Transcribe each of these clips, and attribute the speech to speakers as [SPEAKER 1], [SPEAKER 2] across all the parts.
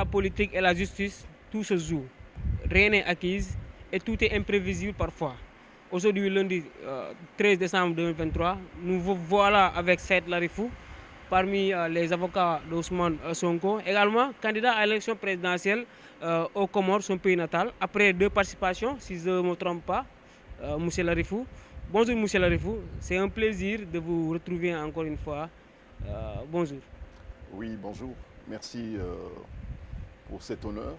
[SPEAKER 1] la politique et la justice, tout se joue. Rien n'est acquis et tout est imprévisible parfois. Aujourd'hui, lundi 13 décembre 2023, nous vous voilà avec Saïd Larifou, parmi les avocats d'Ousmane Sonko, également candidat à l'élection présidentielle aux Comores, son pays natal, après 2 participations, si je ne me trompe pas, M. Larifou. Bonjour M. Larifou, c'est un plaisir de vous retrouver encore une fois. Bonjour.
[SPEAKER 2] Oui, bonjour. Merci pour cet honneur,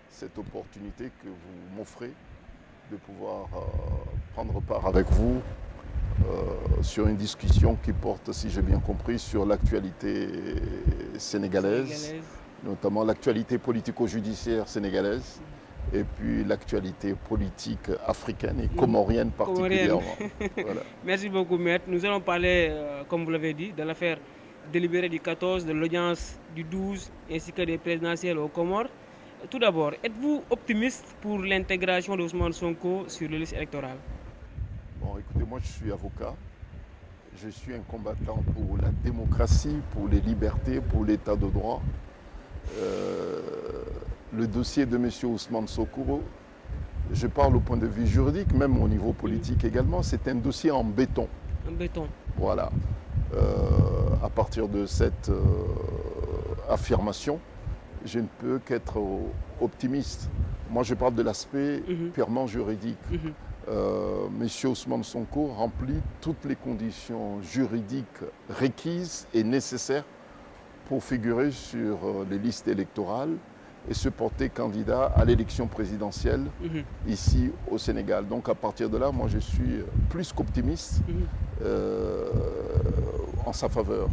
[SPEAKER 2] cette opportunité que vous m'offrez de pouvoir prendre part avec vous sur une discussion qui porte, si j'ai bien compris, sur l'actualité sénégalaise, notamment l'actualité politico-judiciaire sénégalaise et puis l'actualité politique africaine et comorienne particulièrement.
[SPEAKER 1] Voilà. Merci beaucoup, Maître. Nous allons parler, comme vous l'avez dit, de l'affaire délibérée du 14, de l'audience du 12 ainsi que des présidentielles aux Comores. Tout d'abord, êtes-vous optimiste pour l'intégration d'Ousmane Sonko sur les listes électorales?
[SPEAKER 2] Bon, écoutez, moi je suis avocat. Je suis un combattant pour la démocratie, pour les libertés, pour l'état de droit. Le dossier de M. Ousmane Sonko, je parle au point de vue juridique, même au niveau politique également, c'est un dossier en béton.
[SPEAKER 1] En béton.
[SPEAKER 2] Voilà. À partir de cette affirmation, je ne peux qu'être optimiste. Moi, je parle de l'aspect purement juridique. M. Ousmane Sonko remplit toutes les conditions juridiques requises et nécessaires pour figurer sur les listes électorales et se porter candidat à l'élection présidentielle ici au Sénégal. Donc à partir de là, moi je suis plus qu'optimiste en sa faveur.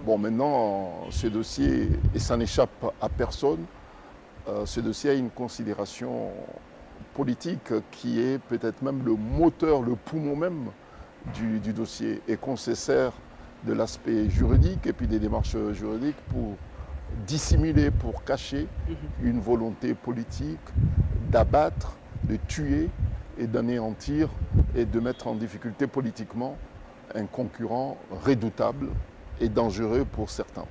[SPEAKER 2] Bon, maintenant, ce dossier, et ça n'échappe à personne, ce dossier a une considération politique qui est peut-être même le moteur, le poumon même du dossier, et qu'on se sert de l'aspect juridique et puis des démarches juridiques pour dissimuler, pour cacher une volonté politique d'abattre, de tuer et d'anéantir et de mettre en difficulté politiquement un concurrent redoutable et dangereux pour certains.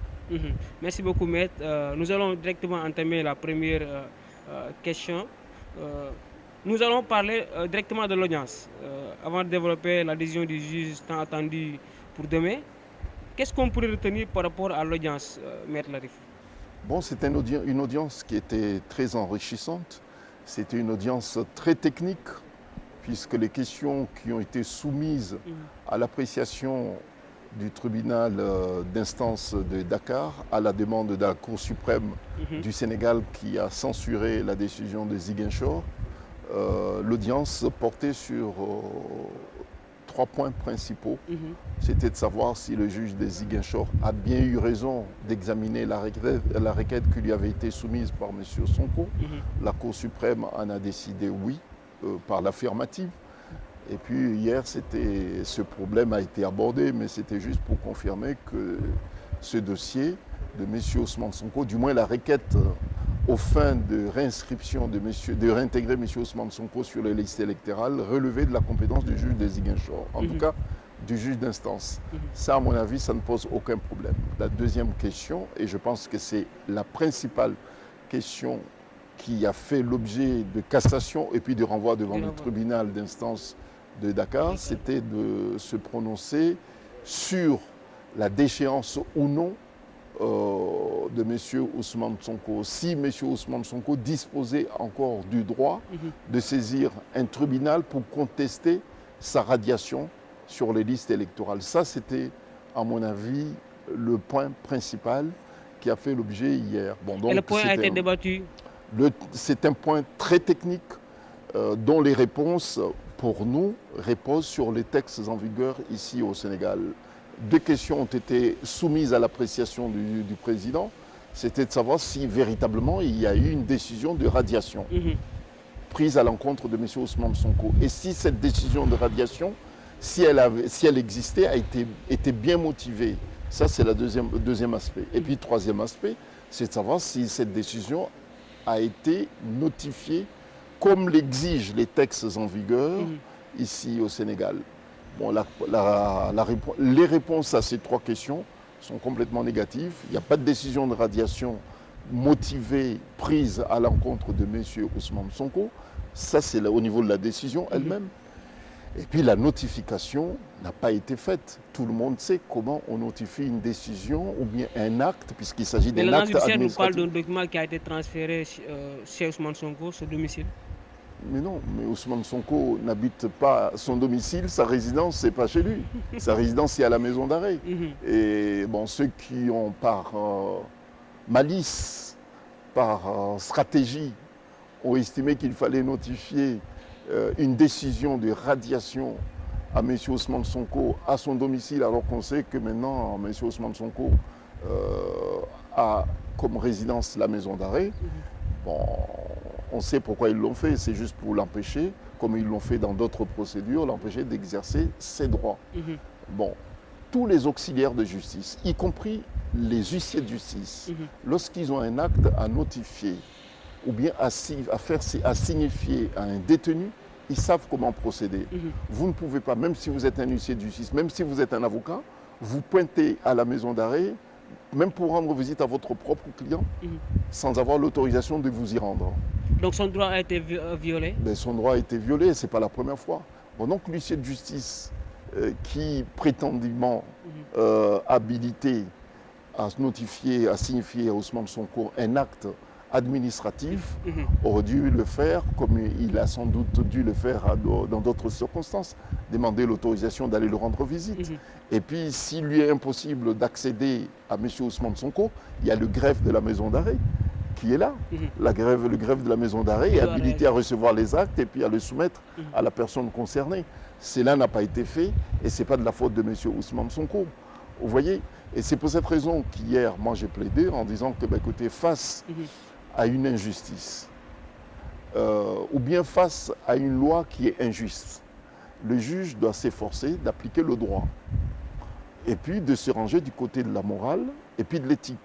[SPEAKER 1] Merci beaucoup, Maître. Nous allons directement entamer la première question. Nous allons parler directement de l'audience. Avant de développer la décision du juge tant attendue pour demain, qu'est-ce qu'on pourrait retenir par rapport à l'audience, Maître Larifou?
[SPEAKER 2] Bon, c'était une audience qui était très enrichissante. C'était une audience très technique, puisque les questions qui ont été soumises à l'appréciation du tribunal d'instance de Dakar, à la demande de la Cour suprême du Sénégal qui a censuré la décision de Ziguinchor, l'audience portait sur 3 points principaux. C'était de savoir si le juge de Ziguinchor a bien eu raison d'examiner la requête qui lui avait été soumise par M. Sonko. La Cour suprême en a décidé oui, par l'affirmative. Et puis hier, ce problème a été abordé, mais c'était juste pour confirmer que ce dossier de M. Ousmane Sonko, du moins la requête aux fins de réinscription de réintégrer M. Ousmane Sonko sur les listes électorales, relevait de la compétence du juge de Ziguinchor, en tout cas du juge d'instance. Ça, à mon avis, ça ne pose aucun problème. La deuxième question, et je pense que c'est la principale question qui a fait l'objet de cassation et puis de renvoi devant le tribunal d'instance de Dakar, c'était de se prononcer sur la déchéance ou non de M. Ousmane Sonko. Si M. Ousmane Sonko disposait encore du droit de saisir un tribunal pour contester sa radiation sur les listes électorales. Ça, c'était, à mon avis, le point principal qui a fait l'objet hier. Bon, donc,
[SPEAKER 1] et le point a été débattu?
[SPEAKER 2] C'est un point très technique dont les réponses, pour nous, reposent sur les textes en vigueur ici au Sénégal. 2 questions ont été soumises à l'appréciation du président. C'était de savoir si véritablement il y a eu une décision de radiation prise à l'encontre de M. Ousmane Sonko. Et si cette décision de radiation, si elle existait, était bien motivée. Ça, c'est le deuxième aspect. Et puis, troisième aspect, c'est de savoir si cette décision a été notifiée comme l'exigent les textes en vigueur ici au Sénégal. Bon, les réponses à ces 3 questions sont complètement négatives. Il n'y a pas de décision de radiation motivée prise à l'encontre de M. Ousmane Sonko. Ça, c'est au niveau de la décision elle-même. Et puis la notification n'a pas été faite. Tout le monde sait comment on notifie une décision ou bien un acte, puisqu'il s'agit d'un acte administratif.
[SPEAKER 1] Mais nous parle d'un document qui a été transféré chez Ousmane Sonko, son domicile.
[SPEAKER 2] Mais non, mais Ousmane Sonko n'habite pas son domicile, sa résidence, c'est pas chez lui. Sa résidence, c'est à la maison d'arrêt. Et bon, ceux qui ont par malice, par stratégie, ont estimé qu'il fallait notifier une décision de radiation à M. Ousmane Sonko à son domicile, alors qu'on sait que maintenant, M. Ousmane Sonko a comme résidence la maison d'arrêt. Bon, on sait pourquoi ils l'ont fait, c'est juste pour l'empêcher, comme ils l'ont fait dans d'autres procédures, l'empêcher d'exercer ses droits. Bon, tous les auxiliaires de justice, y compris les huissiers de justice, lorsqu'ils ont un acte à notifier ou bien à signifier à un détenu, ils savent comment procéder. Vous ne pouvez pas, même si vous êtes un huissier de justice, même si vous êtes un avocat, vous pointez à la maison d'arrêt, même pour rendre visite à votre propre client, sans avoir l'autorisation de vous y rendre.
[SPEAKER 1] Donc son droit a été violé?
[SPEAKER 2] Ben, son droit a été violé, ce n'est pas la première fois. Bon, donc l'huissier de justice qui prétendument habilité à notifier, à signifier à Ousmane Sonko un acte administratif aurait dû le faire comme il a sans doute dû le faire dans d'autres circonstances, demander l'autorisation d'aller le rendre visite. Et puis, s'il lui est impossible d'accéder à M. Ousmane Sonko, il y a le greffe de la maison d'arrêt qui est là. Le greffe de la maison d'arrêt est habilité à recevoir les actes et puis à le soumettre à la personne concernée. Cela n'a pas été fait et ce n'est pas de la faute de M. Ousmane Sonko. Vous voyez? Et c'est pour cette raison qu'hier, moi j'ai plaidé en disant que, écoutez, face à une injustice, ou bien face à une loi qui est injuste, le juge doit s'efforcer d'appliquer le droit et puis de se ranger du côté de la morale et puis de l'éthique.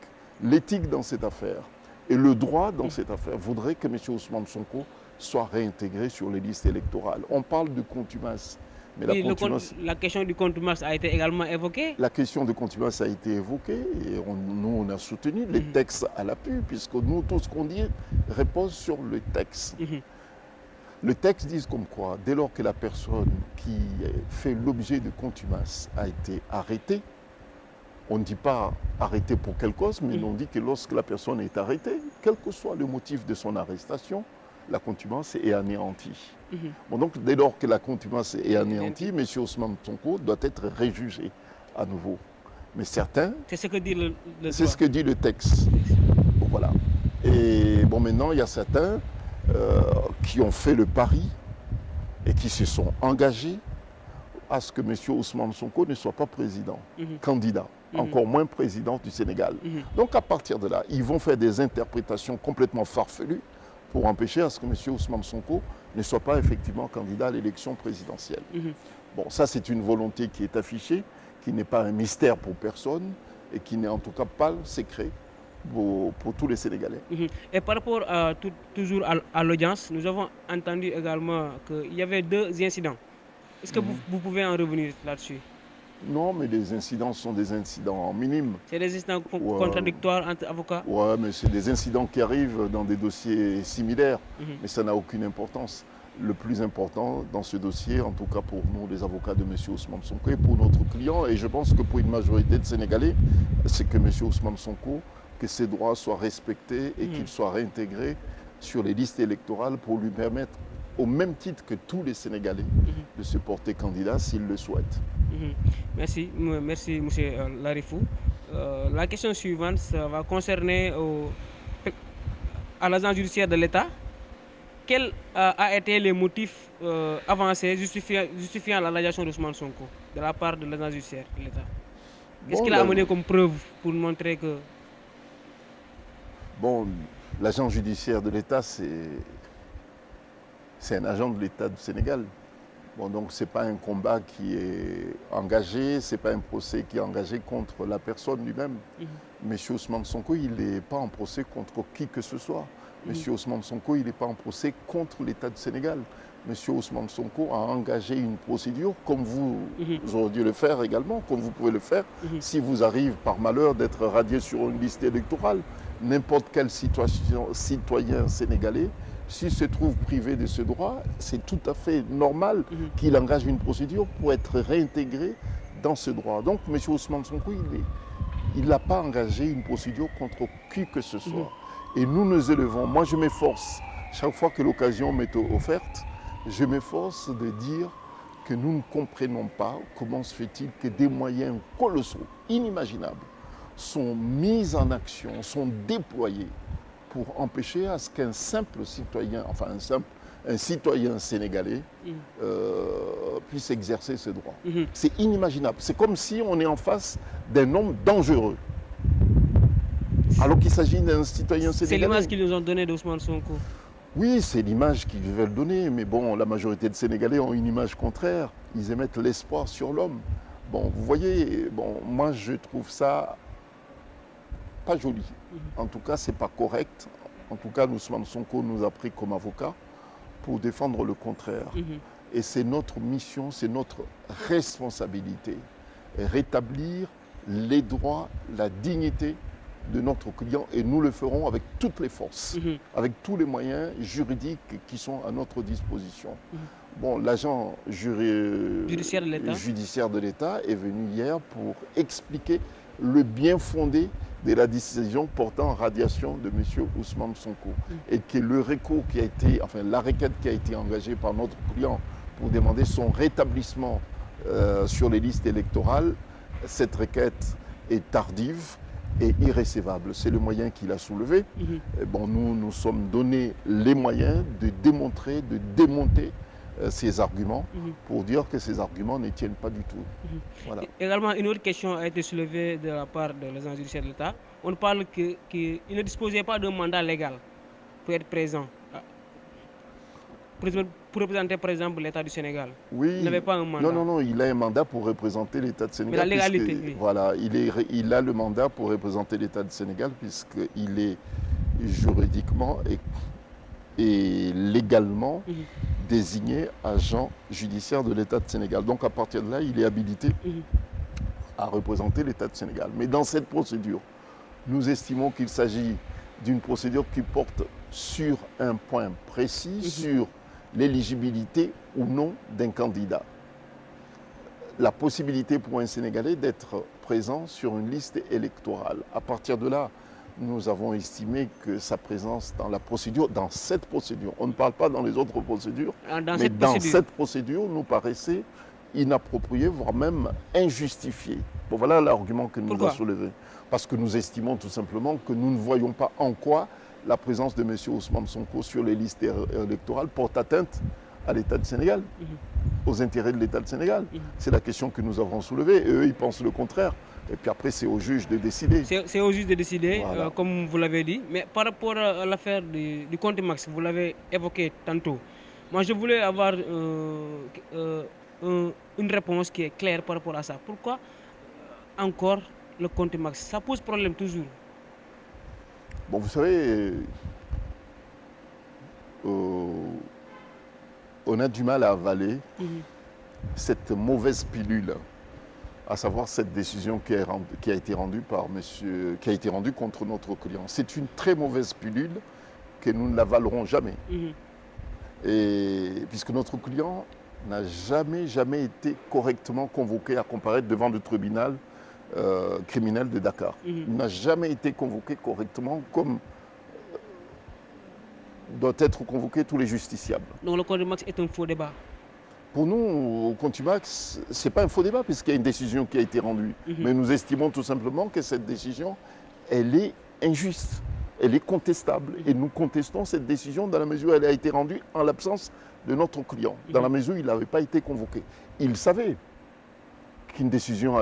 [SPEAKER 2] L'éthique dans cette affaire et le droit dans cette affaire voudrait que M. Ousmane Sonko soit réintégré sur les listes électorales. On parle de contumace. Mais
[SPEAKER 1] la question du contumace a été également évoquée.
[SPEAKER 2] La question de contumace a été évoquée et nous, on a soutenu les textes à l'appui, puisque nous, tout ce qu'on dit repose sur le texte. Le texte dit comme quoi, dès lors que la personne qui fait l'objet de contumace a été arrêtée, on ne dit pas arrêtée pour quelle cause, mais on dit que lorsque la personne est arrêtée, quel que soit le motif de son arrestation, la contumace est anéantie. Bon, donc, dès lors que la contumace est anéantie, M. Ousmane Sonko doit être réjugé à nouveau. Mais certains...
[SPEAKER 1] C'est ce que dit le
[SPEAKER 2] C'est ce que dit le texte. Bon, voilà. Et bon, maintenant, il y a certains qui ont fait le pari et qui se sont engagés à ce que M. Ousmane Sonko ne soit pas président, candidat, encore moins président du Sénégal. Donc, à partir de là, ils vont faire des interprétations complètement farfelues pour empêcher à ce que M. Ousmane Sonko ne soit pas effectivement candidat à l'élection présidentielle. Bon, ça c'est une volonté qui est affichée, qui n'est pas un mystère pour personne et qui n'est en tout cas pas secret pour tous les Sénégalais.
[SPEAKER 1] Et par rapport toujours à l'audience, nous avons entendu également qu'il y avait 2 incidents. Est-ce que vous pouvez en revenir là-dessus?
[SPEAKER 2] Non, mais les incidents sont des incidents minimes.
[SPEAKER 1] C'est des incidents contradictoires entre avocats?
[SPEAKER 2] Oui, mais c'est des incidents qui arrivent dans des dossiers similaires, mais ça n'a aucune importance. Le plus important dans ce dossier, en tout cas pour nous, les avocats de M. Ousmane Sonko et pour notre client, et je pense que pour une majorité de Sénégalais, c'est que M. Ousmane Sonko, que ses droits soient respectés et qu'il soit réintégré sur les listes électorales pour lui permettre, au même titre que tous les Sénégalais, de se porter candidat s'ils le souhaitent.
[SPEAKER 1] Merci, M. Larifou. La question suivante, ça va concerner à l'agence judiciaire de l'État. Quels ont été les motifs avancés justifiant la radiation d'Ousmane Sonko de la part de l'agence judiciaire de l'État? Qu'est-ce qu'il a amené comme preuve pour montrer que...
[SPEAKER 2] Bon, l'agence judiciaire de l'État, c'est un agent de l'État du Sénégal. Bon, donc ce n'est pas un combat qui est engagé, ce n'est pas un procès qui est engagé contre la personne lui-même. M. Ousmane Sonko, il n'est pas en procès contre qui que ce soit. M. Ousmane Sonko, il n'est pas en procès contre l'État du Sénégal. M. Ousmane Sonko a engagé une procédure, comme vous auriez dû le faire également, comme vous pouvez le faire, si vous arrive par malheur d'être radié sur une liste électorale. n'importe quel citoyen sénégalais, s'il se trouve privé de ce droit, c'est tout à fait normal qu'il engage une procédure pour être réintégré dans ce droit. Donc M. Ousmane Sonko, il n'a pas engagé une procédure contre qui que ce soit. Et nous nous élevons. Moi, je m'efforce, chaque fois que l'occasion m'est offerte, je m'efforce de dire que nous ne comprenons pas comment se fait-il que des moyens colossaux, inimaginables, sont mis en action, sont déployés pour empêcher à ce qu'un simple citoyen, enfin un citoyen sénégalais puisse exercer ce droit. C'est inimaginable. C'est comme si on est en face d'un homme dangereux, alors qu'il s'agit d'un citoyen sénégalais.
[SPEAKER 1] C'est l'image qu'ils nous ont donnée d'Ousmane Sonko.
[SPEAKER 2] Oui, c'est l'image qu'ils veulent donner, mais bon, la majorité de Sénégalais ont une image contraire. Ils émettent l'espoir sur l'homme. Bon, vous voyez, bon, moi je trouve ça pas joli. En tout cas, c'est pas correct. En tout cas, Ousmane Sonko nous a pris comme avocat pour défendre le contraire. Et c'est notre mission, c'est notre responsabilité. Rétablir les droits, la dignité de notre client, et nous le ferons avec toutes les forces, avec tous les moyens juridiques qui sont à notre disposition. Bon, l'agent judiciaire de l'État est venu hier pour expliquer le bien fondé de la décision portant en radiation de M. Ousmane Sonko, et que le recours qui a été, enfin la requête qui a été engagée par notre client pour demander son rétablissement sur les listes électorales, cette requête est tardive et irrécevable. C'est le moyen qu'il a soulevé. Et bon, nous nous sommes donné les moyens de démontrer, de démonter ces arguments pour dire que ces arguments ne tiennent pas du tout. Voilà.
[SPEAKER 1] Également, une autre question a été soulevée de la part de l'agent judiciaire de l'État. On parle qu'il ne disposait pas d'un mandat légal pour être présent, pour représenter par exemple l'État du Sénégal.
[SPEAKER 2] Oui.
[SPEAKER 1] Il n'avait pas un mandat.
[SPEAKER 2] Non, il a un mandat pour représenter l'État du Sénégal.
[SPEAKER 1] Mais la légalité, oui.
[SPEAKER 2] Voilà, il a le mandat pour représenter l'État du Sénégal puisqu'il est juridiquement et légalement désigné agent judiciaire de l'État du Sénégal. Donc à partir de là, il est habilité à représenter l'État du Sénégal. Mais dans cette procédure, nous estimons qu'il s'agit d'une procédure qui porte sur un point précis, sur l'éligibilité ou non d'un candidat. La possibilité pour un Sénégalais d'être présent sur une liste électorale. À partir de là, nous avons estimé que sa présence dans la procédure, dans cette procédure, on ne parle pas dans les autres procédures, mais dans cette procédure, nous paraissait inapproprié, voire même injustifié. Bon, voilà l'argument que nous avons soulevé. Parce que nous estimons tout simplement que nous ne voyons pas en quoi la présence de M. Ousmane Sonko sur les listes électorales porte atteinte à l'État du Sénégal, aux intérêts de l'État du Sénégal. C'est la question que nous avons soulevée, et eux, ils pensent le contraire. Et puis après, c'est au juge de décider.
[SPEAKER 1] C'est au juge de décider,
[SPEAKER 2] voilà.
[SPEAKER 1] Comme vous l'avez dit. Mais par rapport à l'affaire du Contimax, vous l'avez évoqué tantôt. Moi, je voulais avoir une réponse qui est claire par rapport à ça. Pourquoi encore le Contimax? Ça pose problème toujours.
[SPEAKER 2] Bon, vous savez, on a du mal à avaler cette mauvaise pilule, à savoir cette décision qui a été rendue contre notre client. C'est une très mauvaise pilule que nous ne l'avalerons jamais. Et puisque notre client n'a jamais été correctement convoqué à comparaître devant le tribunal criminel de Dakar. Il n'a jamais été convoqué correctement comme doivent être convoqués tous les justiciables.
[SPEAKER 1] Donc le Contimax est un faux débat?
[SPEAKER 2] Pour nous, au Contimax, ce n'est pas un faux débat puisqu'il y a une décision qui a été rendue. Mais nous estimons tout simplement que cette décision, elle est injuste, elle est contestable. Et nous contestons cette décision dans la mesure où elle a été rendue en l'absence de notre client, dans la mesure où il n'avait pas été convoqué. Il savait qu'une décision,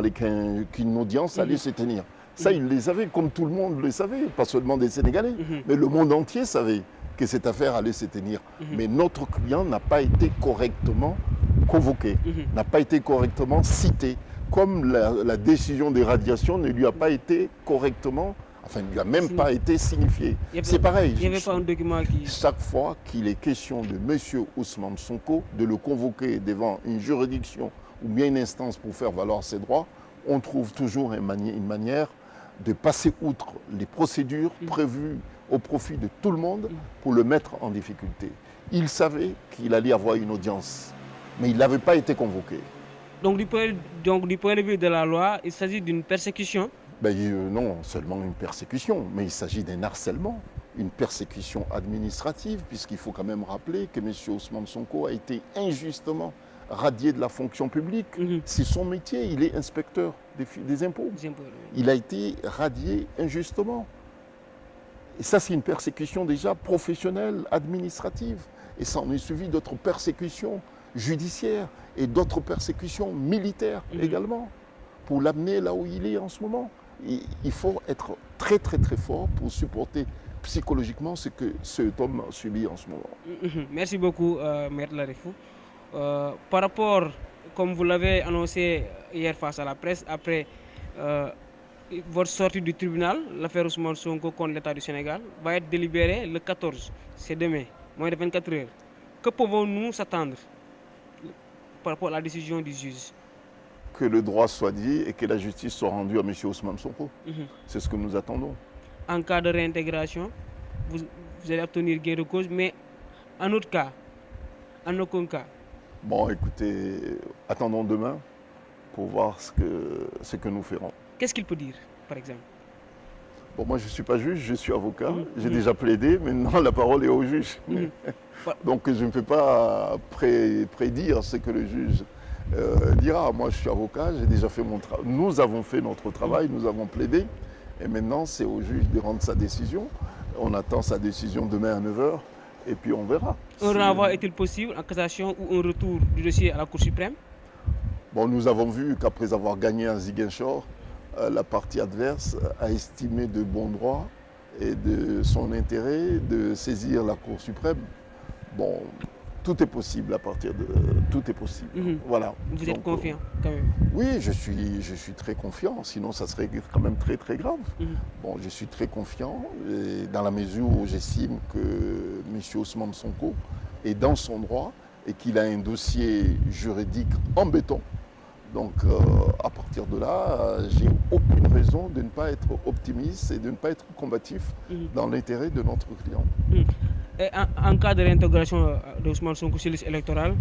[SPEAKER 2] qu'une audience allait se tenir. Ça, il les savait, comme tout le monde le savait, pas seulement des Sénégalais, mais le monde entier savait que cette affaire allait se tenir. Mais notre client n'a pas été correctement convoqué, n'a pas été correctement cité, comme la décision de radiation ne lui a pas été correctement, enfin, ne lui a même pas été signifiée. C'est pareil.
[SPEAKER 1] Il n'y avait pas un document qui...
[SPEAKER 2] Chaque fois qu'il est question de M. Ousmane Sonko, de le convoquer devant une juridiction ou bien une instance pour faire valoir ses droits, on trouve toujours une manière de passer outre les procédures prévues au profit de tout le monde pour le mettre en difficulté. Il savait qu'il allait avoir une audience, mais il n'avait pas été convoqué.
[SPEAKER 1] Donc du point de vue de la loi, il s'agit d'une persécution?
[SPEAKER 2] Non, seulement une persécution, mais il s'agit d'un harcèlement, une persécution administrative, puisqu'il faut quand même rappeler que M. Ousmane Sonko a été injustement radié de la fonction publique. C'est son métier, il est inspecteur des impôts. Il a été radié injustement. Et ça, c'est une persécution déjà professionnelle, administrative. Et ça en est suivi d'autres persécutions judiciaires et d'autres persécutions militaires également, pour l'amener là où il est en ce moment. Et il faut être très très très fort pour supporter psychologiquement ce que cet homme subit en ce moment.
[SPEAKER 1] Merci beaucoup, Maître Larifou. Par rapport, comme vous l'avez annoncé hier face à la presse, après votre sortie du tribunal, l'affaire Ousmane Sonko contre l'État du Sénégal va être délibérée le 14, c'est demain, moins de 24 heures. Que pouvons-nous s'attendre par rapport à la décision du juge?
[SPEAKER 2] Que le droit soit dit et que la justice soit rendue à M. Ousmane Sonko. C'est ce que nous attendons.
[SPEAKER 1] En cas de réintégration, vous allez obtenir gain de cause, mais en autre cas, en aucun cas.
[SPEAKER 2] Bon, écoutez, attendons demain pour voir ce que nous ferons.
[SPEAKER 1] Qu'est-ce qu'il peut dire, par exemple?
[SPEAKER 2] Bon, moi, je ne suis pas juge, je suis avocat. J'ai déjà plaidé, maintenant la parole est au juge. Donc, je ne peux pas prédire ce que le juge dira. Moi, je suis avocat, j'ai déjà fait mon travail. Nous avons fait notre travail, nous avons plaidé. Et maintenant, c'est au juge de rendre sa décision. On attend sa décision demain à 9h. Et puis on verra.
[SPEAKER 1] Un renvoi est-il possible en cassation ou un retour du dossier à la Cour suprême?
[SPEAKER 2] Bon, nous avons vu qu'après avoir gagné à Ziguinchor, la partie adverse a estimé de bon droit et de son intérêt de saisir la Cour suprême. Bon, tout est possible à partir de... Tout est possible. Voilà.
[SPEAKER 1] Vous êtes confiant quand même?
[SPEAKER 2] Oui, je suis très confiant, sinon ça serait quand même très très grave. Bon, je suis très confiant et dans la mesure où j'estime que M. Ousmane Sonko est dans son droit et qu'il a un dossier juridique en béton. Donc à partir de là, j'ai aucune raison de ne pas être optimiste et de ne pas être combatif dans l'intérêt de notre client.
[SPEAKER 1] Et en cas de réintégration d'Ousmane Sonko sur la liste électorale,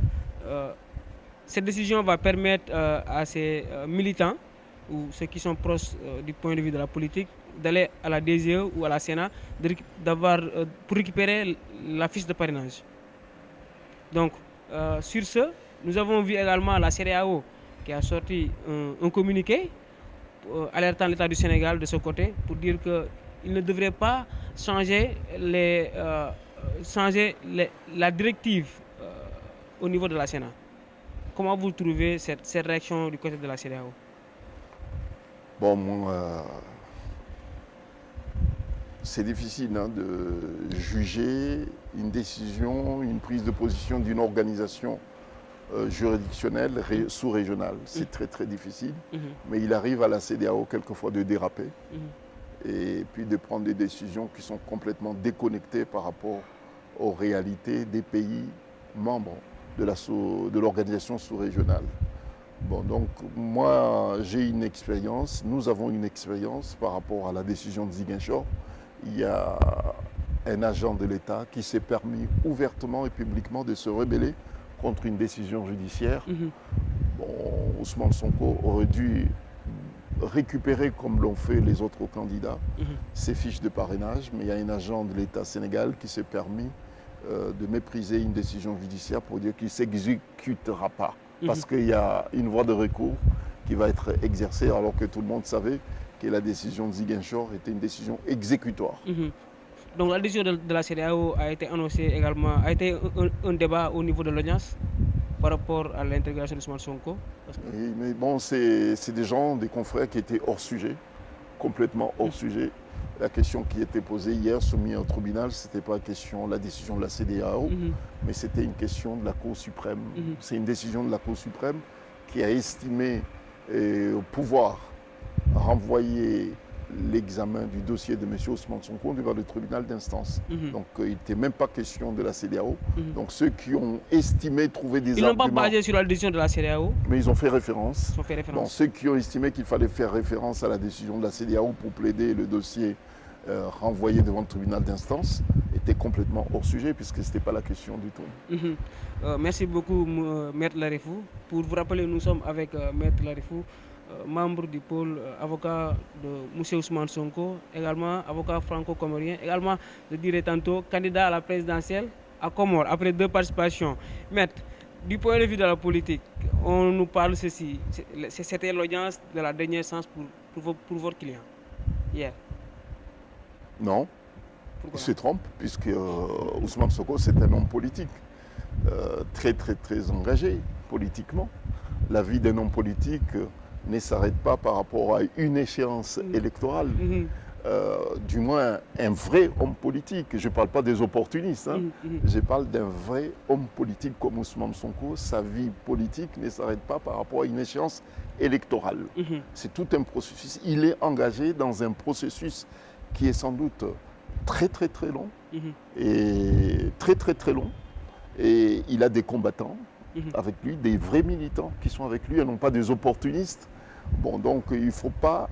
[SPEAKER 1] cette décision va permettre à ces militants ou ceux qui sont proches du point de vue de la politique d'aller à la DGE ou à la Sénat pour récupérer la fiche de parrainage. Donc, sur ce, nous avons vu également la CEDEAO qui a sorti un communiqué alertant l'État du Sénégal de ce côté pour dire qu'il ne devrait pas changer la directive au niveau de la Sénat. Comment vous trouvez cette réaction du côté de la CEDEAO?
[SPEAKER 2] Bon, moi, c'est difficile de juger une décision, une prise de position d'une organisation juridictionnelle sous-régionale. C'est très très difficile, mais il arrive à la CEDEAO quelquefois de déraper et puis de prendre des décisions qui sont complètement déconnectées par rapport aux réalités des pays membres de l'organisation sous-régionale. Bon, donc moi j'ai une expérience, nous avons une expérience par rapport à la décision de Ziguinchor. Il y a un agent de l'État qui s'est permis ouvertement et publiquement de se rebeller contre une décision judiciaire. Bon, Ousmane Sonko aurait dû récupérer, comme l'ont fait les autres candidats, ses fiches de parrainage, mais il y a un agent de l'État sénégal qui s'est permis de mépriser une décision judiciaire pour dire qu'il ne s'exécutera pas. Parce qu'il y a une voie de recours qui va être exercée alors que tout le monde savait que la décision de Ziguinchor était une décision exécutoire.
[SPEAKER 1] Donc la décision de la CEDEAO a été annoncée également, a été un débat au niveau de l'audience par rapport à l'intégration de Ousmane Sonko.
[SPEAKER 2] Oui, mais bon, c'est des gens, des confrères qui étaient hors sujet, complètement hors sujet. La question qui était posée hier, soumise au tribunal, ce n'était pas la décision de la CEDEAO, mais c'était une question de la Cour suprême. C'est une décision de la Cour suprême qui a estimé pouvoir renvoyer l'examen du dossier de M. Ousmane Sonko devant le tribunal d'instance. Donc il n'était même pas question de la CEDEAO. Donc ceux qui ont estimé trouver des
[SPEAKER 1] Ils
[SPEAKER 2] arguments...
[SPEAKER 1] n'ont pas basé sur la décision de la CEDEAO.
[SPEAKER 2] Mais ils ont fait référence.
[SPEAKER 1] Ils ont fait référence.
[SPEAKER 2] Bon, ceux qui ont estimé qu'il fallait faire référence à la décision de la CEDEAO pour plaider le dossier renvoyé devant le tribunal d'instance étaient complètement hors sujet puisque ce n'était pas la question du tout.
[SPEAKER 1] Merci beaucoup, Maître Larifou. Pour vous rappeler, nous sommes avec Maître Larifou, membre du pôle avocat de M. Ousmane Sonko, également avocat franco-comorien, également, je dirais tantôt, candidat à la présidentielle à Comores, après 2 participations. Maître, du point de vue de la politique, on nous parle ceci. C'était l'audience de la dernière séance pour votre client, hier.
[SPEAKER 2] Non,
[SPEAKER 1] Pourquoi?
[SPEAKER 2] il se trompe puisque Ousmane Sonko, c'est un homme politique, très engagé politiquement. La vie d'un homme politique ne s'arrête pas par rapport à une échéance électorale. Du moins, un vrai homme politique. Je ne parle pas des opportunistes, hein. Je parle d'un vrai homme politique comme Ousmane Sonko. Sa vie politique ne s'arrête pas par rapport à une échéance électorale. C'est tout un processus. Il est engagé dans un processus qui est sans doute très long, et très long. Et il a des combattants avec lui, des vrais militants qui sont avec lui, et non pas des opportunistes. Bon, donc il ne faut pas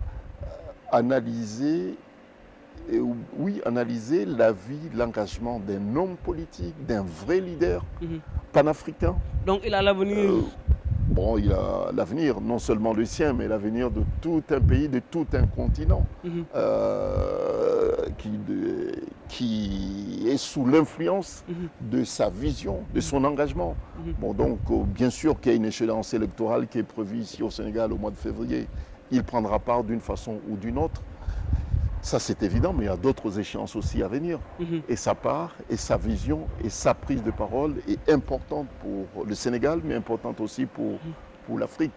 [SPEAKER 2] analyser la vie, l'engagement d'un homme politique, d'un vrai leader panafricain.
[SPEAKER 1] Donc il a l'avenir.
[SPEAKER 2] Bon, il a l'avenir, non seulement le sien, mais l'avenir de tout un pays, de tout un continent, qui est sous l'influence de sa vision, de son engagement. Bon, donc, bien sûr qu'il y a une échéance électorale qui est prévue ici au Sénégal au mois de février. Il prendra part d'une façon ou d'une autre. Ça, c'est évident, mais il y a d'autres échéances aussi à venir. Et sa part, et sa vision, et sa prise de parole est importante pour le Sénégal, mais importante aussi pour l'Afrique.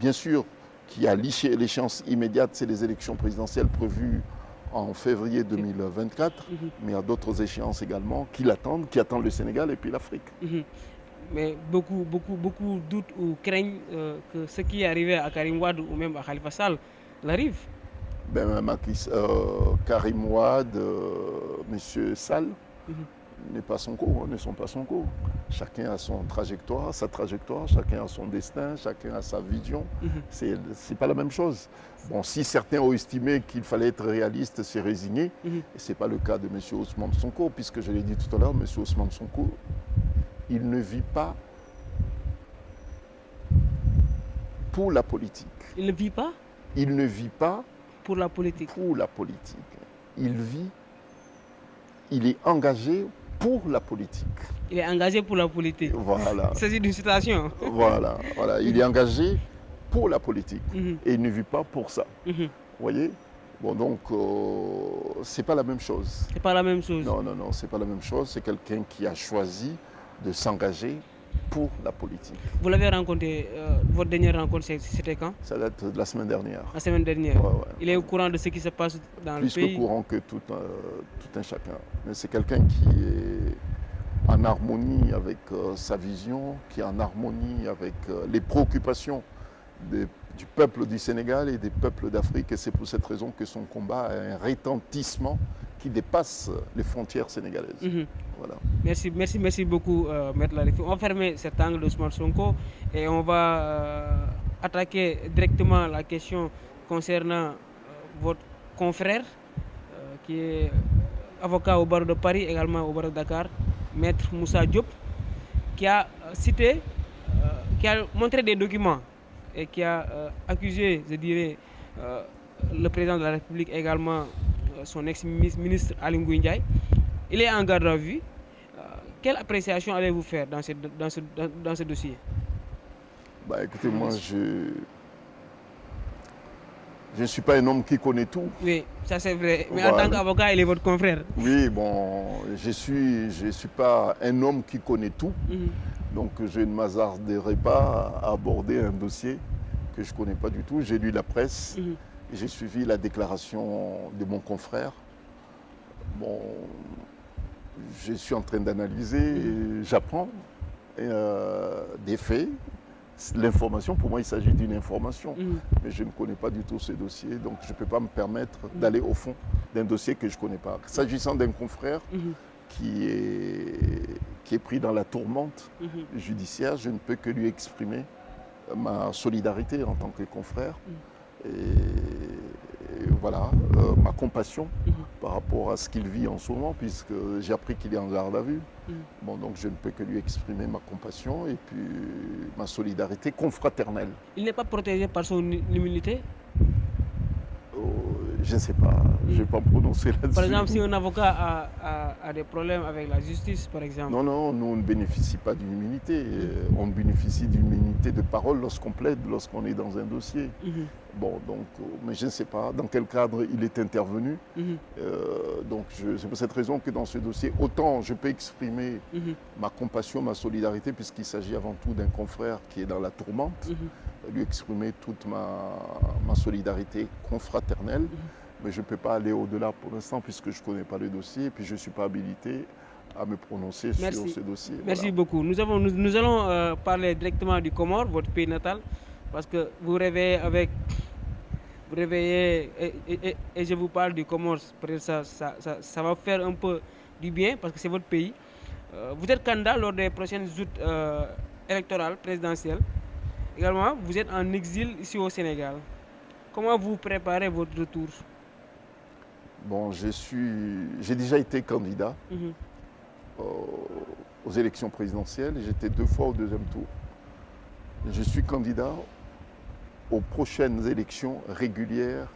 [SPEAKER 2] Bien sûr qu'il y a l'échéance immédiate, c'est les élections présidentielles prévues en février 2024, mais il y a d'autres échéances également qui attendent le Sénégal et puis l'Afrique.
[SPEAKER 1] Mais beaucoup doutent ou craignent que ce qui est arrivé à Karim Wade ou même à Khalifa Sall l'arrive.
[SPEAKER 2] Karim Wade, M. Sall ne sont pas Sonko. Chacun a son trajectoire, sa trajectoire, chacun a son destin, chacun a sa vision. C'est pas la même chose. Bon, si certains ont estimé qu'il fallait être réaliste, se résigner, et ce n'est pas le cas de M. Ousmane Sonko, puisque je l'ai dit tout à l'heure, M. Ousmane Sonko, il ne vit pas pour la politique.
[SPEAKER 1] Il ne vit pas
[SPEAKER 2] Il ne vit pas
[SPEAKER 1] pour la politique.
[SPEAKER 2] Il est engagé pour la politique.
[SPEAKER 1] Il est engagé pour la politique.
[SPEAKER 2] Voilà.
[SPEAKER 1] C'est une citation.
[SPEAKER 2] Voilà. Il est engagé pour la politique et il ne vit pas pour ça. Vous voyez? Bon, donc, c'est pas la même chose.
[SPEAKER 1] C'est pas la même chose.
[SPEAKER 2] Non, c'est pas la même chose. C'est quelqu'un qui a choisi de s'engager pour la politique.
[SPEAKER 1] Vous l'avez rencontré, votre dernière rencontre, c'était quand?
[SPEAKER 2] Ça date de la semaine dernière.
[SPEAKER 1] La semaine dernière.
[SPEAKER 2] Ouais.
[SPEAKER 1] Il est au courant de ce qui se passe dans le pays.
[SPEAKER 2] Plus qu'au courant que tout un chacun. Mais c'est quelqu'un qui est en harmonie avec sa vision, qui est en harmonie avec les préoccupations du peuple du Sénégal et des peuples d'Afrique. Et c'est pour cette raison que son combat a un retentissement qui dépasse les frontières sénégalaises. Voilà.
[SPEAKER 1] Merci beaucoup, Maître Larifou. On va fermer cet angle d'Ousmane Sonko et on va attaquer directement la question concernant votre confrère qui est avocat au barreau de Paris, également au barreau de Dakar, Maître Moussa Diop, qui a cité, qui a montré des documents et qui a accusé, je dirais, le président de la République, également son ex-ministre Aly Ngouille Ndiaye. Il est en garde à vue. Quelle appréciation allez-vous faire dans ce dossier?
[SPEAKER 2] Écoutez, moi, je ne suis pas un homme qui connaît tout.
[SPEAKER 1] Oui, ça c'est vrai. Mais en tant qu'avocat, il est votre confrère.
[SPEAKER 2] Oui, bon, je suis pas un homme qui connaît tout. Donc, je ne m'hasarderai pas à aborder un dossier que je ne connais pas du tout. J'ai lu la presse, j'ai suivi la déclaration de mon confrère. Bon, je suis en train d'analyser, j'apprends des faits, L'information, pour moi, il s'agit d'une information. Mais je ne connais pas du tout ce dossier, donc je ne peux pas me permettre d'aller au fond d'un dossier que je ne connais pas. S'agissant d'un confrère qui est pris dans la tourmente judiciaire, je ne peux que lui exprimer ma solidarité en tant que confrère. Et voilà, ma compassion par rapport à ce qu'il vit en ce moment, puisque j'ai appris qu'il est en garde à vue. Bon, donc je ne peux que lui exprimer ma compassion et puis ma solidarité confraternelle.
[SPEAKER 1] Il n'est pas protégé par son immunité?
[SPEAKER 2] Je ne sais pas, je ne vais pas me prononcer là-dessus.
[SPEAKER 1] Par exemple, si un avocat a des problèmes avec la justice, par exemple.
[SPEAKER 2] Non, nous on ne bénéficie pas d'une immunité. On bénéficie d'une immunité de parole lorsqu'on plaide, lorsqu'on est dans un dossier. Bon, donc, mais je ne sais pas dans quel cadre il est intervenu. Donc, c'est pour cette raison que dans ce dossier, autant je peux exprimer ma compassion, ma solidarité, puisqu'il s'agit avant tout d'un confrère qui est dans la tourmente, lui exprimer toute ma solidarité confraternelle. Mais je ne peux pas aller au-delà pour l'instant, puisque je ne connais pas le dossier, et puis je ne suis pas habilité à me prononcer sur ce dossier.
[SPEAKER 1] Merci beaucoup. Nous allons parler directement du Comore, votre pays natal, parce que vous réveillez et je vous parle du Comore, ça va faire un peu du bien, parce que c'est votre pays. Vous êtes candidat lors des prochaines joutes électorales présidentielles. Également, vous êtes en exil ici au Sénégal. Comment vous préparez votre retour?
[SPEAKER 2] Bon, j'ai déjà été candidat aux élections présidentielles. J'étais 2 fois au 2e tour. Je suis candidat aux prochaines élections régulières,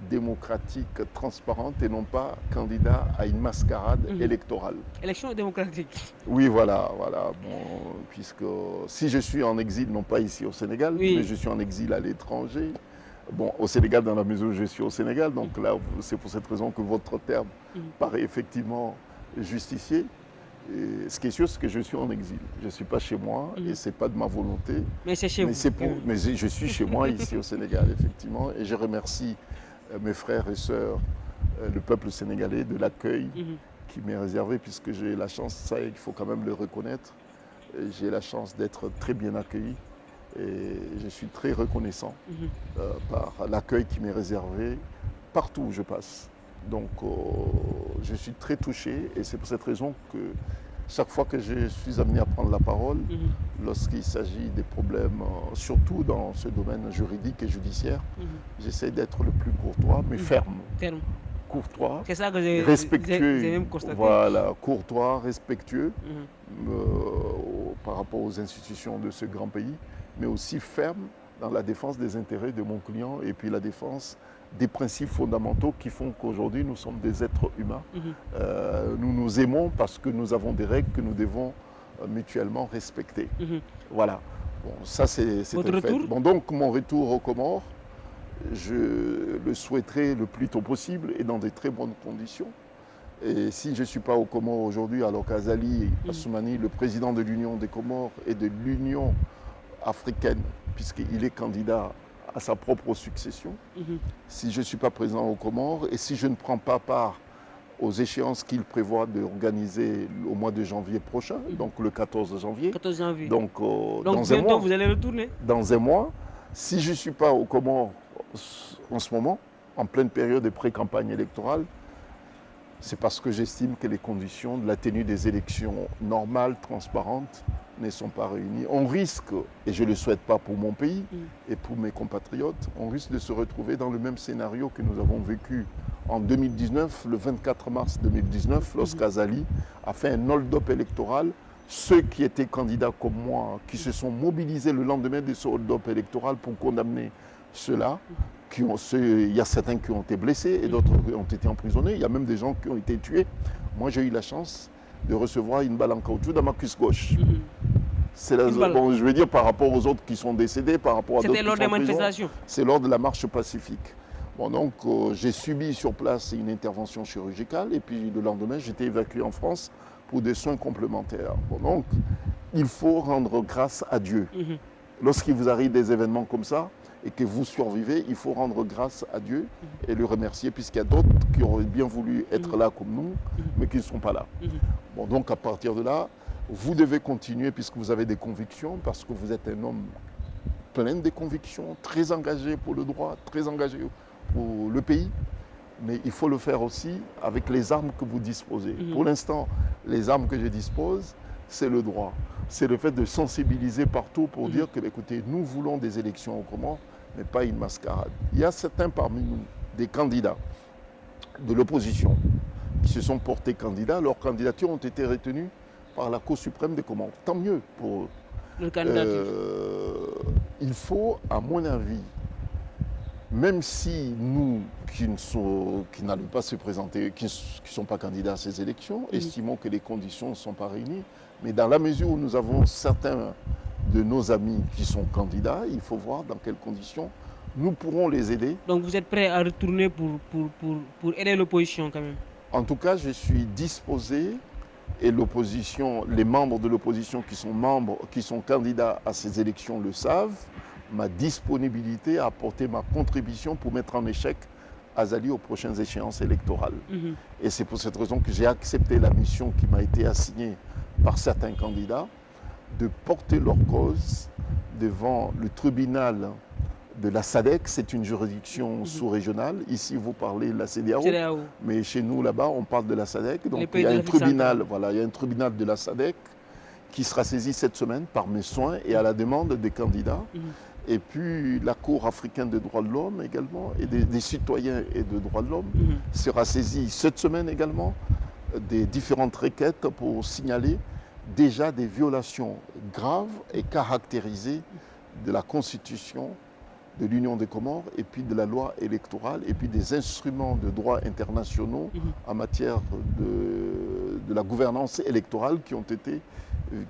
[SPEAKER 2] démocratiques, transparentes et non pas candidat à une mascarade électorale.
[SPEAKER 1] Élection démocratique.
[SPEAKER 2] Oui, voilà. Bon, puisque si je suis en exil, non pas ici au Sénégal, mais je suis en exil à l'étranger. Bon, au Sénégal, dans la mesure où je suis au Sénégal, donc là, c'est pour cette raison que votre terme paraît effectivement justifié. Et ce qui est sûr, c'est que je suis en exil. Je ne suis pas chez moi et ce n'est pas de ma volonté.
[SPEAKER 1] Mais c'est chez vous.
[SPEAKER 2] Mais je suis chez moi, ici au Sénégal, effectivement. Et je remercie mes frères et sœurs, le peuple sénégalais, de l'accueil qui m'est réservé, puisque j'ai la chance, ça il faut quand même le reconnaître, j'ai la chance d'être très bien accueilli. Et je suis très reconnaissant par l'accueil qui m'est réservé partout où je passe. Donc je suis très touché et c'est pour cette raison que chaque fois que je suis amené à prendre la parole, lorsqu'il s'agit des problèmes, surtout dans ce domaine juridique et judiciaire, j'essaie d'être le plus courtois mais ferme. Courtois,
[SPEAKER 1] c'est ça que j'ai même constaté.
[SPEAKER 2] Voilà, courtois, respectueux par rapport aux institutions de ce grand pays, mais aussi ferme dans la défense des intérêts de mon client et puis la défense des principes fondamentaux qui font qu'aujourd'hui nous sommes des êtres humains. Nous nous aimons parce que nous avons des règles que nous devons mutuellement respecter. Voilà, bon, ça c'est un fait. Bon, donc mon retour aux Comores, je le souhaiterais le plus tôt possible et dans de très bonnes conditions. Et si je ne suis pas aux Comores aujourd'hui, alors qu'Azali Assoumani, le président de l'Union des Comores et de l'Union africaine, puisqu'il est candidat à sa propre succession, si je ne suis pas présent aux Comores et si je ne prends pas part aux échéances qu'il prévoit d'organiser au mois de janvier prochain, donc le 14 janvier.
[SPEAKER 1] 14 janvier.
[SPEAKER 2] Donc
[SPEAKER 1] dans un mois, vous allez retourner?
[SPEAKER 2] Dans un mois, si je ne suis pas aux Comores en ce moment, en pleine période de pré-campagne électorale, c'est parce que j'estime que les conditions de la tenue des élections normales, transparentes, ne sont pas réunies. On risque, et je ne le souhaite pas pour mon pays et pour mes compatriotes, on risque de se retrouver dans le même scénario que nous avons vécu en 2019, le 24 mars 2019, lorsqu'Azali a fait un hold-up électoral. Ceux qui étaient candidats comme moi, qui se sont mobilisés le lendemain de ce hold-up électoral pour condamner ceux-là, il y a certains qui ont été blessés et d'autres qui ont été emprisonnés. Il y a même des gens qui ont été tués. Moi, j'ai eu la chance de recevoir une balle en caoutchouc dans ma cuisse gauche. C'est bon, je veux dire par rapport aux autres qui sont décédés, par rapport à d'autres qui sont en prison. C'était lors des manifestations? C'est lors de la marche pacifique. Bon, donc, j'ai subi sur place une intervention chirurgicale et puis le lendemain, j'étais évacué en France pour des soins complémentaires. Bon, donc, il faut rendre grâce à Dieu. Lorsqu'il vous arrive des événements comme ça, et que vous survivez, il faut rendre grâce à Dieu et le remercier, puisqu'il y a d'autres qui auraient bien voulu être là comme nous, mais qui ne sont pas là. Bon, donc à partir de là, vous devez continuer puisque vous avez des convictions, parce que vous êtes un homme plein de convictions, très engagé pour le droit, très engagé pour le pays. Mais il faut le faire aussi avec les armes que vous disposez. Pour l'instant, les armes que je dispose, c'est le droit. C'est le fait de sensibiliser partout pour dire que, écoutez, nous voulons des élections au Comores, mais pas une mascarade. Il y a certains parmi nous, des candidats de l'opposition, qui se sont portés candidats. Leurs candidatures ont été retenues par la Cour suprême des Comores. Tant mieux pour
[SPEAKER 1] Le candidat.
[SPEAKER 2] il faut, à mon avis, même si nous, qui n'allons pas se présenter, qui ne sont pas candidats à ces élections, estimons que les conditions ne sont pas réunies, mais dans la mesure où nous avons certains de nos amis qui sont candidats, il faut voir dans quelles conditions nous pourrons les aider.
[SPEAKER 1] Donc vous êtes prêt à retourner pour aider l'opposition quand même?
[SPEAKER 2] En tout cas, je suis disposé, et l'opposition, les membres de l'opposition qui sont candidats à ces élections le savent, ma disponibilité à apporter ma contribution pour mettre en échec Azali aux prochaines échéances électorales. Et c'est pour cette raison que j'ai accepté la mission qui m'a été assignée par certains candidats de porter leur cause devant le tribunal de la SADC. C'est une juridiction sous-régionale. Ici, vous parlez de la CEDEAO, mais chez nous, là-bas, on parle de la SADC. Donc, il y a un tribunal, voilà, il y a un tribunal de la SADC qui sera saisi cette semaine par mes soins et à la demande des candidats. Et puis la Cour africaine des droits de l'homme également, et des citoyens et des droits de l'homme, sera saisie cette semaine également des différentes requêtes pour signaler déjà des violations graves et caractérisées de la Constitution de l'Union des Comores et puis de la loi électorale et puis des instruments de droit internationaux en matière de la gouvernance électorale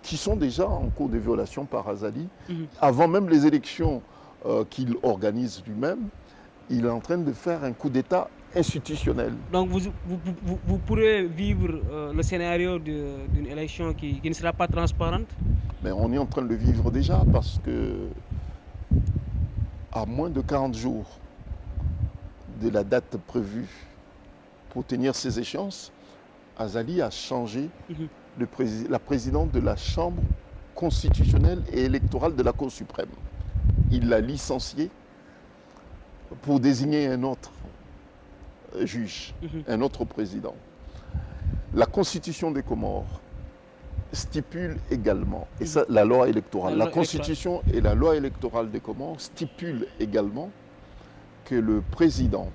[SPEAKER 2] qui sont déjà en cours de violation par Azali. Avant même les élections qu'il organise lui-même, il est en train de faire un coup d'État institutionnel.
[SPEAKER 1] Donc vous pourrez vivre le scénario d'une élection qui ne sera pas transparente?
[SPEAKER 2] Mais on est en train de le vivre déjà parce que à moins de 40 jours de la date prévue pour tenir ces échéances, Azali a changé la présidente de la Chambre constitutionnelle et électorale de la Cour suprême. Il l'a licencié pour désigner un autre juge, un autre président. La Constitution des Comores stipule également, et ça, la loi électorale, la Constitution et la loi électorale des Comores stipulent également que le président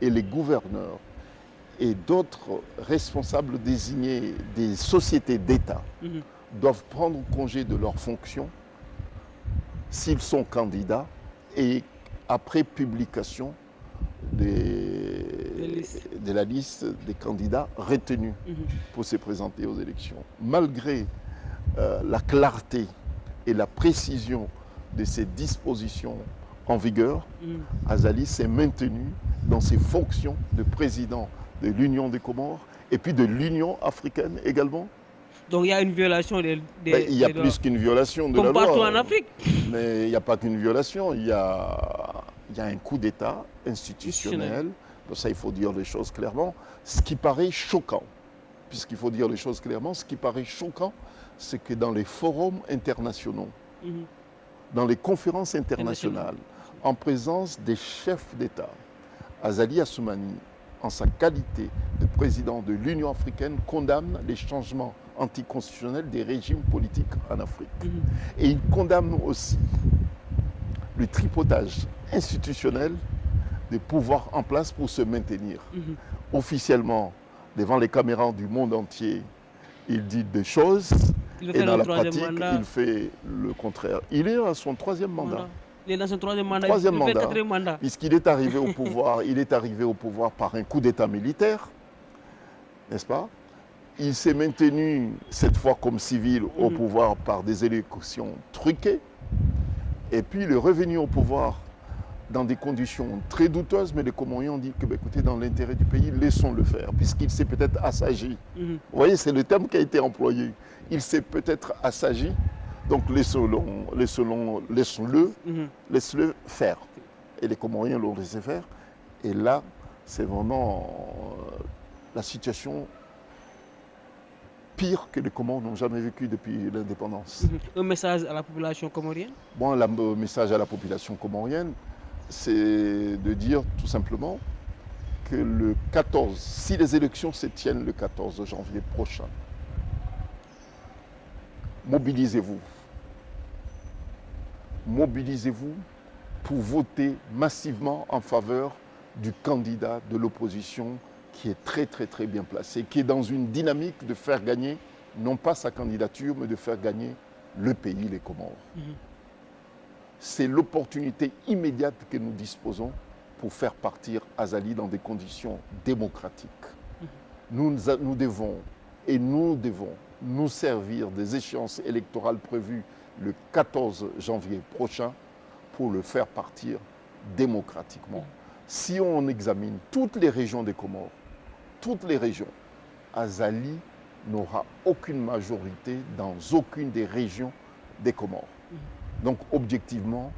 [SPEAKER 2] et les gouverneurs et d'autres responsables désignés des sociétés d'État doivent prendre congé de leurs fonctions s'ils sont candidats et après publication de la liste des candidats retenus pour se présenter aux élections. Malgré la clarté et la précision de ces dispositions en vigueur, Azali s'est maintenu dans ses fonctions de président de l'Union des Comores et puis de l'Union africaine également.
[SPEAKER 1] Donc il y a une violation des
[SPEAKER 2] il y a plus qu'une violation de la loi.
[SPEAKER 1] Comme partout en Afrique.
[SPEAKER 2] Mais il n'y a pas qu'une violation, il y a un coup d'État institutionnel. Donc ça, il faut dire les choses clairement. Ce qui paraît choquant, puisqu'il faut dire les choses clairement, ce qui paraît choquant, c'est que dans les forums internationaux, dans les conférences internationales, en présence des chefs d'État, Azali Assoumani, en sa qualité de président de l'Union africaine, condamne les changements anticonstitutionnels des régimes politiques en Afrique. Et il condamne aussi le tripotage institutionnel des pouvoirs en place pour se maintenir. Officiellement, devant les caméras du monde entier, il dit des choses et dans la pratique, il fait le contraire. Il est à son troisième mandat.
[SPEAKER 1] Il est dans son troisième mandat. Il fait quatrième mandat.
[SPEAKER 2] Puisqu'il est arrivé au pouvoir, par un coup d'État militaire, n'est-ce pas? Il s'est maintenu cette fois comme civil au pouvoir par des élections truquées. Et puis il est revenu au pouvoir dans des conditions très douteuses, mais les Comoriens ont dit que, écoutez, dans l'intérêt du pays, laissons-le faire, puisqu'il s'est peut-être assagi. Vous voyez, c'est le terme qui a été employé. Il s'est peut-être assagi, donc laisse-le faire. Et les Comoriens l'ont laissé faire. Et là, c'est vraiment la situation pire que les Comores n'ont jamais vécu depuis l'indépendance.
[SPEAKER 1] Un message à la population comorienne?
[SPEAKER 2] Bon, le message à la population comorienne, c'est de dire tout simplement que le 14, si les élections se tiennent le 14 janvier prochain, mobilisez-vous. Mobilisez-vous pour voter massivement en faveur du candidat de l'opposition qui est très très très bien placé, qui est dans une dynamique de faire gagner, non pas sa candidature, mais de faire gagner le pays, les Comores. C'est l'opportunité immédiate que nous disposons pour faire partir Azali dans des conditions démocratiques. Nous devons nous servir des échéances électorales prévues le 14 janvier prochain pour le faire partir démocratiquement. Si on examine toutes les régions des Comores, toutes les régions, Azali n'aura aucune majorité dans aucune des régions des Comores. Donc objectivement,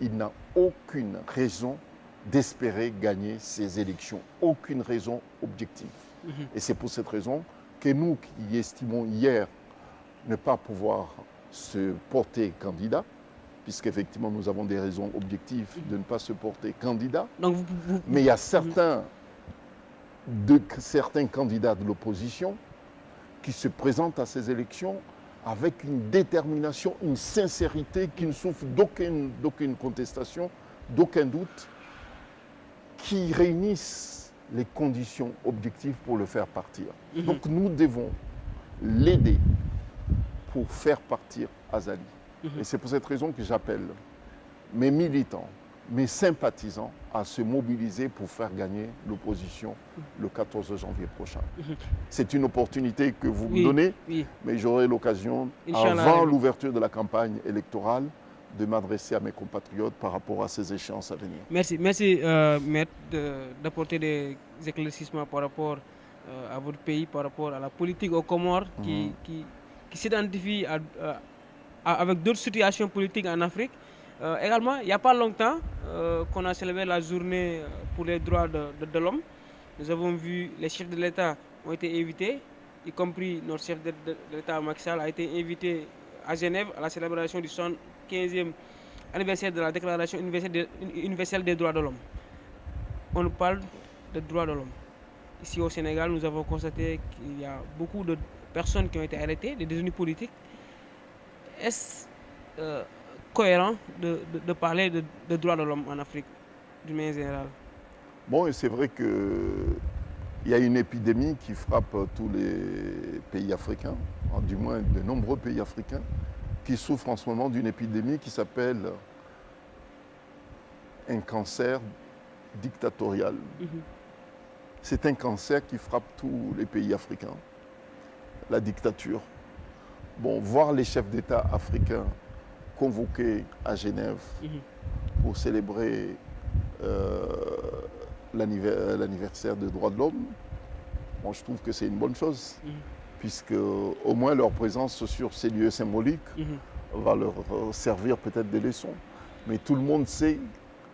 [SPEAKER 2] il n'a aucune raison d'espérer gagner ces élections. Aucune raison objective. Et c'est pour cette raison que nous qui estimons hier ne pas pouvoir se porter candidat, puisqu'effectivement nous avons des raisons objectives de ne pas se porter candidat,
[SPEAKER 1] Donc
[SPEAKER 2] mais il y a certains candidats de l'opposition qui se présentent à ces élections avec une détermination, une sincérité qui ne souffre d'aucune contestation, d'aucun doute, qui réunissent les conditions objectives pour le faire partir. Donc nous devons l'aider pour faire partir Azali. Et c'est pour cette raison que j'appelle mes militants, mes sympathisants à se mobiliser pour faire gagner l'opposition le 14 janvier prochain. C'est une opportunité que vous me donnez, mais j'aurai l'occasion, avant l'ouverture de la campagne électorale, de m'adresser à mes compatriotes par rapport à ces échéances à venir.
[SPEAKER 1] Merci, Maître, d'apporter des éclaircissements par rapport à votre pays, par rapport à la politique aux Comores qui s'identifie avec d'autres situations politiques en Afrique. Également, il n'y a pas longtemps qu'on a célébré la journée pour les droits de l'homme. Nous avons vu les chefs de l'État ont été invités, y compris notre chef de l'État Macky Sall a été invité à Genève à la célébration du 75e anniversaire de la Déclaration universelle des droits de l'homme. On nous parle de droits de l'homme. Ici au Sénégal, nous avons constaté qu'il y a beaucoup de personnes qui ont été arrêtées, des détenus politiques. Est-ce cohérent de parler de droits de l'homme en Afrique, d'une manière générale?
[SPEAKER 2] Bon, et c'est vrai qu'il y a une épidémie qui frappe tous les pays africains, du moins de nombreux pays africains, qui souffrent en ce moment d'une épidémie qui s'appelle un cancer dictatorial. C'est un cancer qui frappe tous les pays africains, la dictature. Bon, voir les chefs d'État africains convoqués à Genève pour célébrer l'anniversaire des droits de l'homme, bon, je trouve que c'est une bonne chose, puisque au moins leur présence sur ces lieux symboliques va leur servir peut-être des leçons. Mais tout le monde sait,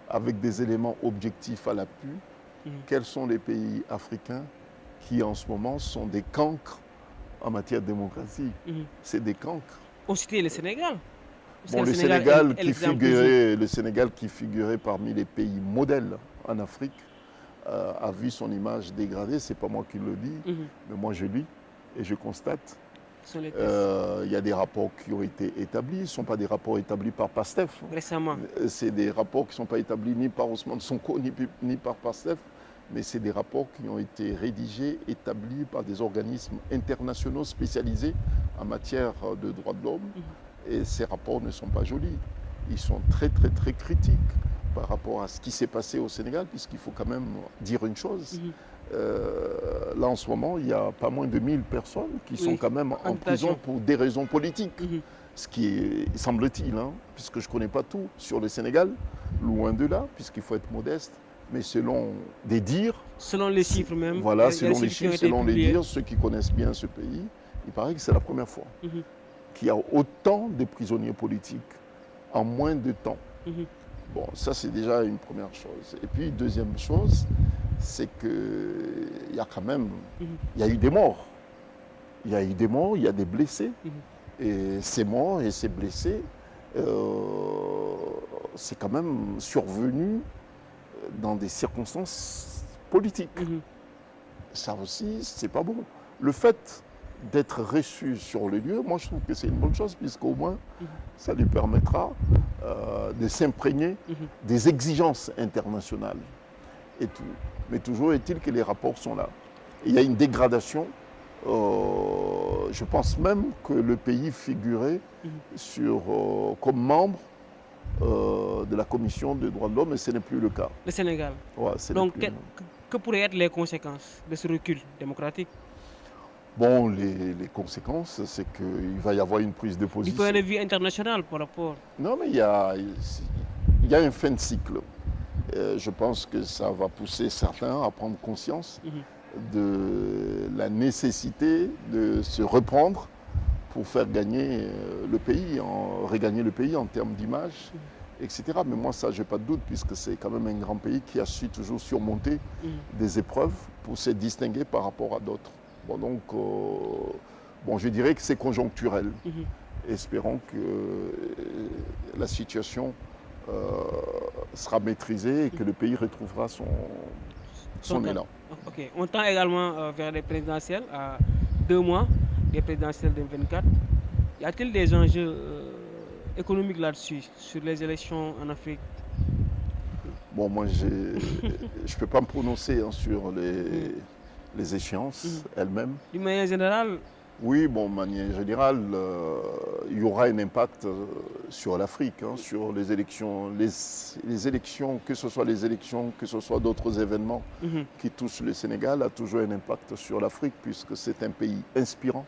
[SPEAKER 2] avec des éléments objectifs à l'appui, quels sont les pays africains qui en ce moment sont des cancres en matière de démocratie. C'est des cancres.
[SPEAKER 1] On citait le Sénégal.
[SPEAKER 2] Bon, le Sénégal qui figurait parmi les pays modèles en Afrique a vu son image dégradée. Ce n'est pas moi qui le dis, mais moi je lis et je constate. Il y a des rapports qui ont été établis. Ce ne sont pas des rapports établis par PASTEF.
[SPEAKER 1] Récemment.
[SPEAKER 2] C'est des rapports qui ne sont pas établis ni par Ousmane Sonko ni par PASTEF, mais c'est des rapports qui ont été rédigés, établis par des organismes internationaux spécialisés en matière de droits de l'homme. Et ces rapports ne sont pas jolis. Ils sont très, très, très critiques par rapport à ce qui s'est passé au Sénégal, puisqu'il faut quand même dire une chose. Là, en ce moment, il y a pas moins de 1000 personnes qui sont quand même en prison pour des raisons politiques. Ce qui est, semble-t-il, puisque je ne connais pas tout sur le Sénégal, loin de là, puisqu'il faut être modeste, mais selon des dires...
[SPEAKER 1] Selon les chiffres même.
[SPEAKER 2] Voilà, selon les chiffres, selon les dires, ceux qui connaissent bien ce pays, il paraît que c'est la première fois qu'il y a autant de prisonniers politiques en moins de temps. Bon, ça c'est déjà une première chose. Et puis, deuxième chose, c'est qu'il y a quand même, il y a eu des morts. Il y a eu des morts, il y a des blessés.
[SPEAKER 1] Mhm.
[SPEAKER 2] Et ces morts et ces blessés, c'est quand même survenu dans des circonstances politiques.
[SPEAKER 1] Mhm.
[SPEAKER 2] Ça aussi, c'est pas bon. Le fait d'être reçu sur le lieu, moi je trouve que c'est une bonne chose, puisqu'au moins, ça lui permettra de s'imprégner des exigences internationales et tout. Mais toujours est-il que les rapports sont là. Et il y a une dégradation. Je pense même que le pays figurait comme membre de la Commission des droits de l'homme, et ce n'est plus le cas.
[SPEAKER 1] Le Sénégal.
[SPEAKER 2] Ouais,
[SPEAKER 1] Donc, que pourraient être les conséquences de ce recul démocratique?
[SPEAKER 2] Bon, les conséquences, c'est qu'il va y avoir une prise de
[SPEAKER 1] Du
[SPEAKER 2] position.
[SPEAKER 1] point de vue international par rapport.
[SPEAKER 2] Non, mais il y a une fin de cycle. Je pense que ça va pousser certains à prendre conscience de la nécessité de se reprendre pour faire gagner le pays, regagner le pays en termes d'image, etc. Mais moi, ça, je n'ai pas de doute, puisque c'est quand même un grand pays qui a su toujours surmonter des épreuves pour se distinguer par rapport à d'autres. Bon, donc, je dirais que c'est conjoncturel. Espérons que la situation sera maîtrisée et que le pays retrouvera son élan.
[SPEAKER 1] Ok. On tend également vers les présidentielles à 2 mois des présidentielles de 2024. Y a-t-il des enjeux économiques là-dessus, sur les élections en Afrique?
[SPEAKER 2] Bon, moi, je ne peux pas me prononcer sur les échéances elles-mêmes.
[SPEAKER 1] D'une manière générale?
[SPEAKER 2] Oui, bon, de manière générale, il y aura un impact sur l'Afrique, sur les élections, les élections, que ce soit les élections, que ce soit d'autres événements qui touchent le Sénégal, a toujours un impact sur l'Afrique, puisque c'est un pays inspirant.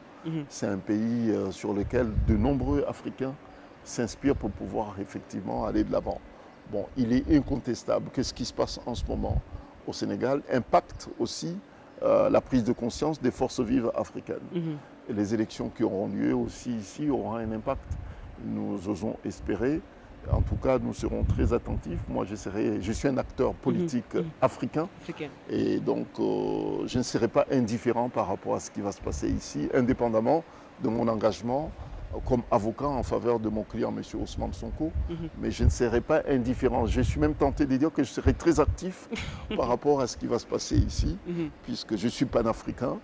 [SPEAKER 2] C'est un pays sur lequel de nombreux Africains s'inspirent pour pouvoir effectivement aller de l'avant. Bon, il est incontestable que ce qui se passe en ce moment au Sénégal impacte aussi la prise de conscience des forces vives africaines. Et les élections qui auront lieu aussi ici auront un impact. Nous osons espérer. En tout cas, nous serons très attentifs. Moi, je suis un acteur politique africain. Et donc, je ne serai pas indifférent par rapport à ce qui va se passer ici, indépendamment de mon engagement comme avocat en faveur de mon client, M. Ousmane Sonko. Mais je ne serai pas indifférent. Je suis même tenté de dire que je serai très actif par rapport à ce qui va se passer ici, puisque je suis panafricain.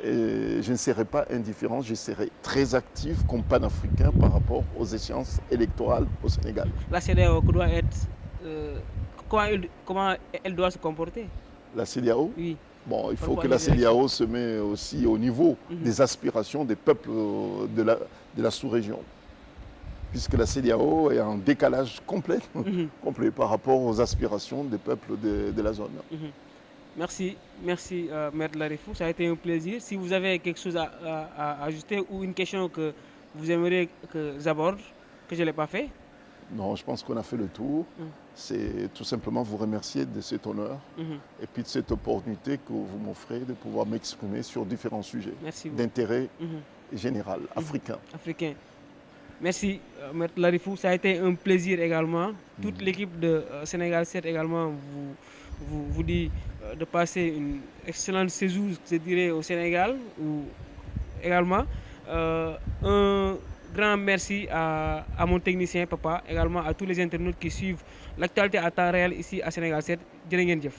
[SPEAKER 2] Et je ne serai pas indifférent, je serai très actif comme panafricain par rapport aux échéances électorales au Sénégal.
[SPEAKER 1] La CEDEAO doit être... comment elle doit se comporter?
[SPEAKER 2] La CEDEAO?
[SPEAKER 1] Oui.
[SPEAKER 2] Bon, il faut que la CEDEAO se mette aussi au niveau des aspirations des peuples de la sous-région. Puisque la CEDEAO est en décalage complet, complet par rapport aux aspirations des peuples de la zone.
[SPEAKER 1] Merci, Maître Larifou, ça a été un plaisir. Si vous avez quelque chose à ajouter ou une question que vous aimeriez que j'aborde, que je ne l'ai pas fait?
[SPEAKER 2] Non, je pense qu'on a fait le tour. C'est tout simplement vous remercier de cet honneur et puis de cette opportunité que vous m'offrez de pouvoir m'exprimer sur différents sujets d'intérêt général, africain.
[SPEAKER 1] Merci, Maître Larifou, ça a été un plaisir également. Toute l'équipe de Sénégal 7 également vous dit de passer une excellente séjour, je dirais, au Sénégal. Ou également, un grand merci à mon technicien, Papa, également à tous les internautes qui suivent l'actualité à temps réel ici à Sénégal 7. Jërë ngeen jëf.